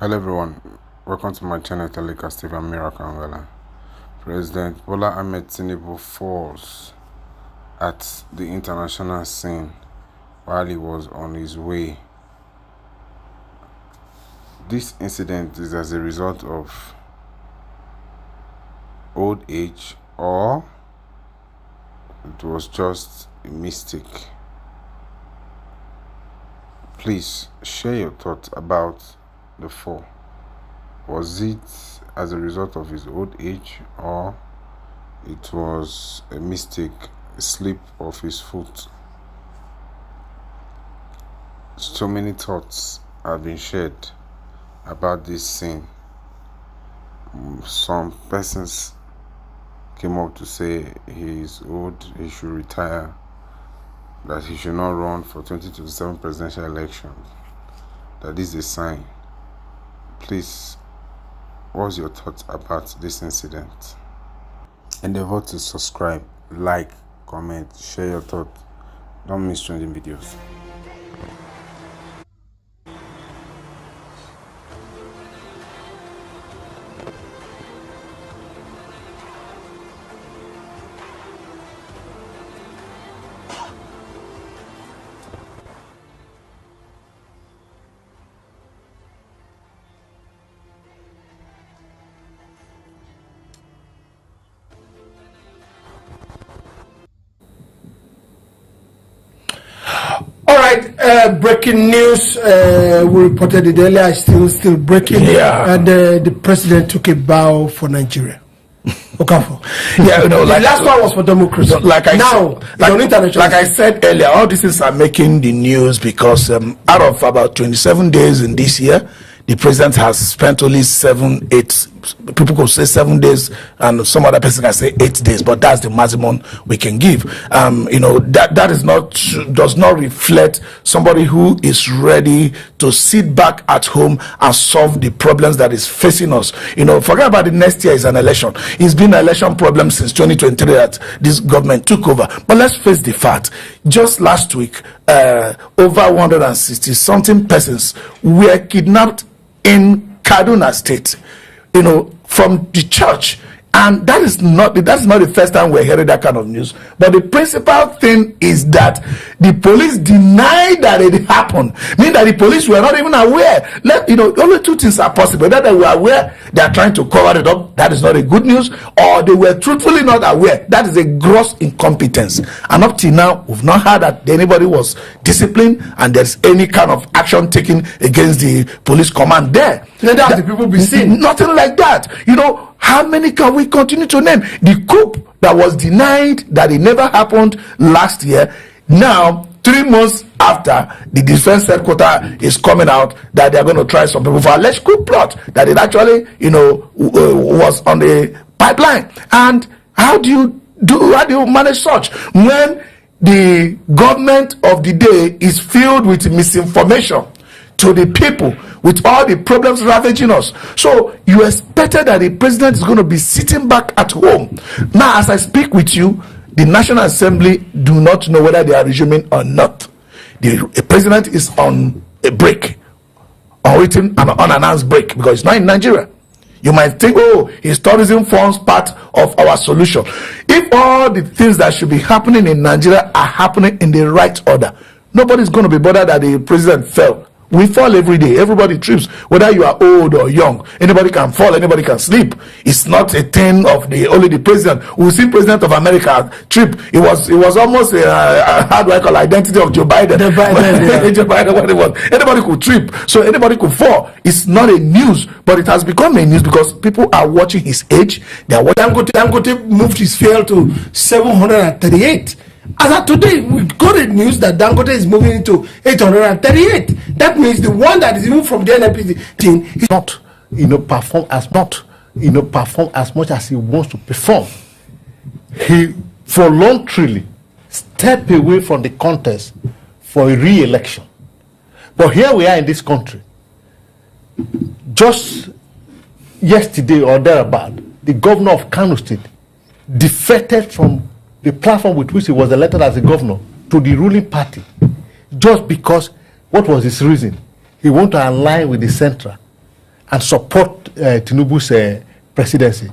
Hello everyone, welcome to my channel Telecast and Miracle. President Bola Ahmed Tinubu falls at the international scene while he was on his way. This incident is as a result of old age, or it was just a mistake. Please share your thoughts about the fall. Was it as a result of his old age, or it was a mistake, a slip of his foot? So many thoughts have been shared about this scene. Some persons came up to say he is old, he should retire, that he should not run for 2027 presidential elections, that is a sign. Please, what's your thoughts about this incident? Endeavor to subscribe, like, comment, share your thoughts. Don't miss trending videos. Breaking news. We reported it earlier. Still breaking. Yeah. The president took a bow for Nigeria. Okafor. Yeah, the last one was for democracy. Like I said earlier, all these things are making the news because out of about 27 days in this year, the president has spent only 7, 8. People could say 7 days, and some other person can say 8 days, but that's the maximum we can give. That is does not reflect somebody who is ready to sit back at home and solve the problems that is facing us. Forget about the next year is an election. It's been an election problem since 2023 that this government took over. But let's face the fact. Just last week, over 160 something persons were kidnapped in Kaduna State, from the church. And that's not the first time we're hearing that kind of news. But the principal thing is that the police denied that it happened. Meaning that the police were not even aware. Only two things are possible. That they were aware, they are trying to cover it up. That is not a good news. Or they were truthfully not aware. That is a gross incompetence. And up till now, we've not heard that anybody was disciplined and there's any kind of action taken against the police command there. That the people be seen. Nothing like that. How many can we continue to name? The coup that was denied, that it never happened last year. Now, 3 months after, the defense headquarters is coming out that they are going to try some people for alleged coup plot, that it actually, was on the pipeline. And how do you manage such when the government of the day is filled with misinformation to the people, with all the problems ravaging us? So you expected that the president is going to be sitting back at home. Now, as I speak with you, the National Assembly do not know whether they are resuming or not. The president is on a break, unwritten and unannounced break, because it's not in Nigeria. You might think, his tourism forms part of our solution. If all the things that should be happening in Nigeria are happening in the right order, nobody's going to be bothered that the president fell. We fall every day. Everybody trips. Whether you are old or young, anybody can fall, anybody can sleep. It's not a thing of only the president. We've seen President of America trip. It was almost how do I call identity of Joe Biden. Joe Biden, what it was. Anybody could trip. So anybody could fall. It's not a news, but it has become a news because people are watching his age. They are watching. Dangote moved his fuel to 738. As of today, we got the news that Dangote is moving into 838. That means the one that is even from the NNPC thing is not, perform as much as he wants to perform. He voluntarily stepped away from the contest for a re-election. But here we are in this country. Just yesterday or thereabout, the governor of Kano State defected from the platform with which he was elected as a governor to the ruling party, just because, what was his reason? He wanted to align with the central. and support Tinubu's presidency.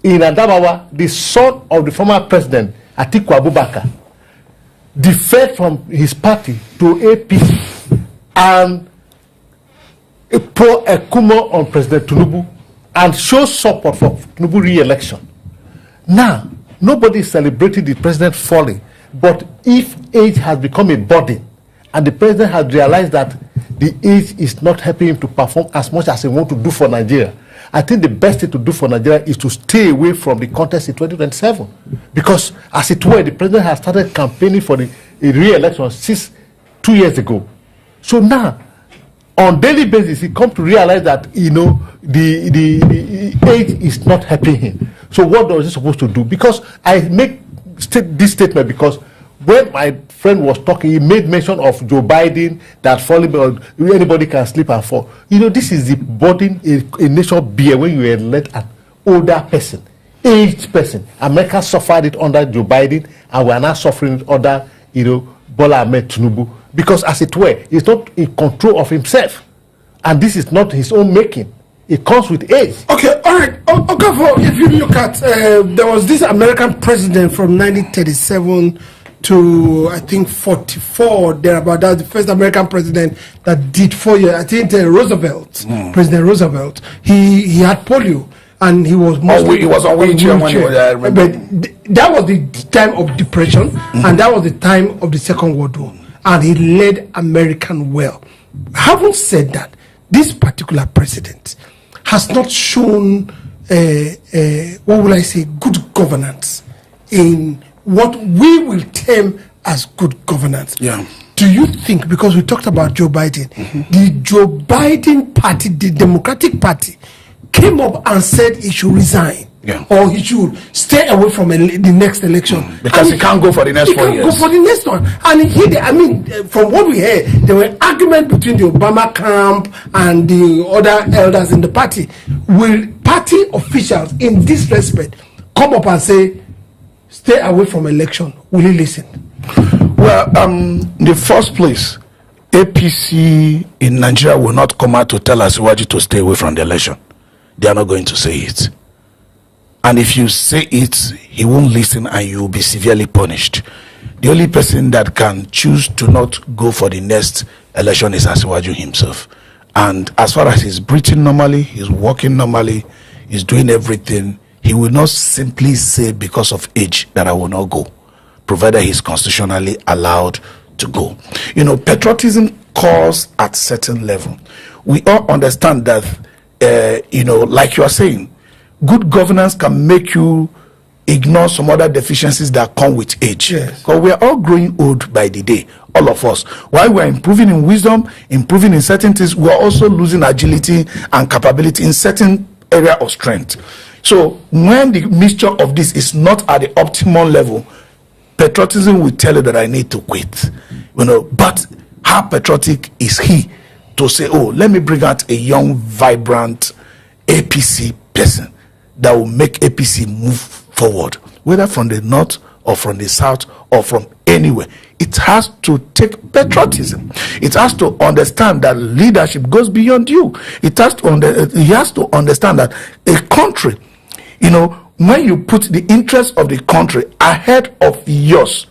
In Adamawa, the son of the former president, Atiku Abubakar, defected from his party to APC and pour a kumo on President Tinubu and show support for Tinubu re-election. Now, nobody is celebrating the president falling, but if age has become a burden and the president has realized that the age is not helping him to perform as much as he wants to do for Nigeria, I think the best thing to do for Nigeria is to stay away from the contest in 2027. Because, as it were, the president has started campaigning for the re-election 2 years ago. So now, on daily basis, he comes to realize that, you know, the age is not helping him. So what was he supposed to do? Because I make this statement because when my friend was talking, he made mention of Joe Biden that falling, anybody can slip and fall. You know, this is the burden a nation bear when you elect an older person, aged person. America suffered it under Joe Biden, and we are now suffering it under, you know, Bola Ahmed Tinubu. Because, as it were, he's not in control of himself, and this is not his own making. It comes with age. Okay, all right. Okay, if you look at, there was this American president from 1937 to, I think, 44, thereabout. That was the first American president that did 4 years. I think Roosevelt, President Roosevelt, he had polio, and he was mostly... he was on wheelchair when he was there, I remember. But that was the time of depression, and that was the time of the Second World War, and he led America well. Having said that, this particular president has not shown, what will I say, good governance in what we will term as good governance. Yeah. Do you think, because we talked about Joe Biden, the Joe Biden party, the Democratic Party, came up and said he should resign, or he should stay away from the next election because he can't go for the next 4 years. He can't go for the next one. And I mean, from what we heard, there were arguments between the Obama camp and the other elders in the party. Will party officials, in this respect, come up and say, stay away from election? Will he listen? Well, in the first place, APC in Nigeria will not come out to tell Asiwaju to stay away from the election. They are not going to say it. And if you say it, he won't listen and you will be severely punished. The only person that can choose to not go for the next election is Asiwaju himself. And as far as he's breathing normally, he's walking normally, he's doing everything, he will not simply say because of age that I will not go, provided he's constitutionally allowed to go. You know, patriotism calls at certain level. We all understand that, you know, like you are saying, good governance can make you ignore some other deficiencies that come with age. Yes. Because we are all growing old by the day, all of us. While we are improving in wisdom, improving in certain things, we are also losing agility and capability in certain area of strength. So when the mixture of this is not at the optimal level, patriotism will tell you that I need to quit. You know, but how patriotic is he to say, oh, let me bring out a young, vibrant APC person that will make APC move forward, whether from the north or from the south or from anywhere. It has to take patriotism. It has to understand that leadership goes beyond you. It has to he has to understand that a country, you know, when you put the interest of the country ahead of yours,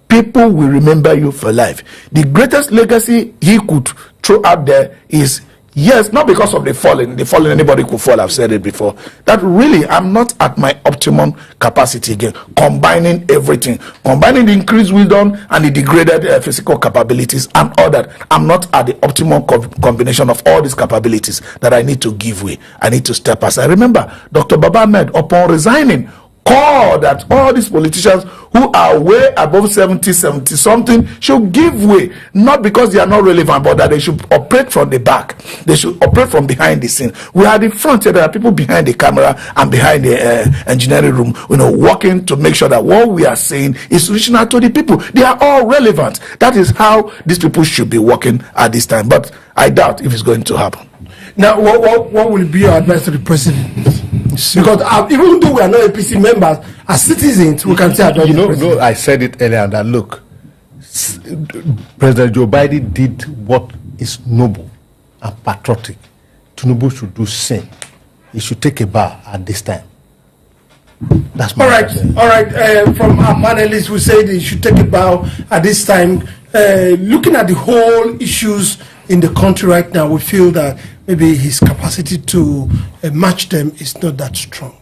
people will remember you for life. The greatest legacy he could throw out there is, yes, not because of the fallen, anybody could fall, I've said it before, that really I'm not at my optimum capacity again, combining everything, combining the increased wisdom and the degraded physical capabilities and all that. I'm not at the optimum combination of all these capabilities that I need to give way. I need to step aside. I remember Dr. Baba Ahmed, upon resigning, called that all these politicians who are way above 70 something should give way, not because they are not relevant, but that they should operate from the back. They should operate from behind the scene. We are the front here. There are people behind the camera and behind the engineering room, you know, working to make sure that what we are saying is reaching out to the people. They are all relevant. That is how these people should be working at this time. But I doubt if it's going to happen. Now, what will be your advice to the president? Because even though we are not APC members, as citizens, we can say, I said it earlier that look, President Joe Biden did what is noble and patriotic Tinubu should do same. He should take a bow at this time. That's my all right. From our panelists, we say they should take a bow at this time. Looking at the whole issues in the country right now, we feel that maybe his capacity to match them is not that strong.